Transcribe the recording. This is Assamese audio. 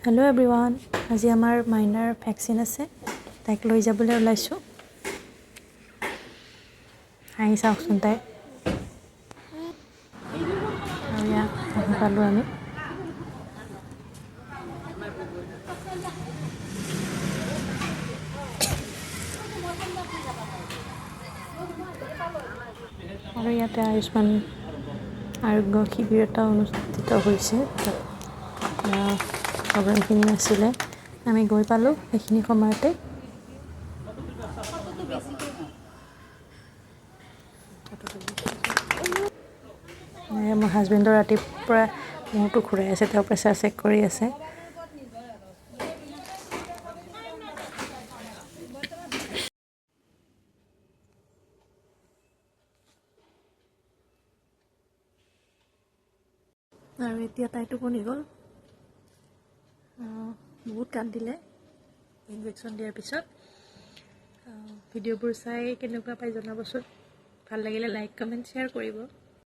हेलो एवरीवन आज आमार माइनार भैक्सिन आछे ताइक লৈ যাবলৈ ওলাইছো হাঁহি চাওকচোন তাই আৰু ইয়া পালো আমি আৰু ইয়াতে আয়ুষ্মান আৰোগ্য শিবিৰ এটা অনুষ্ঠিত হৈছে প্ৰগ্ৰামখিনি আছিলে আমি গৈ পালো এইখিনি সময়তে মোৰ হাজবেণ্ডৰ ৰাতিপুৱা মূৰটো ঘূৰাই আছে তেওঁ প্ৰেছাৰ চেক কৰি আছে আৰু এতিয়া তাই টোপনি গ'ল বহুত কান্দিলে ইনজেকশ্যন দিয়াৰ পিছত ভিডিঅ'বোৰ চাই কেনেকুৱা পাই জনাবচোন ভাল লাগিলে লাইক কমেণ্ট শ্বেয়াৰ কৰিব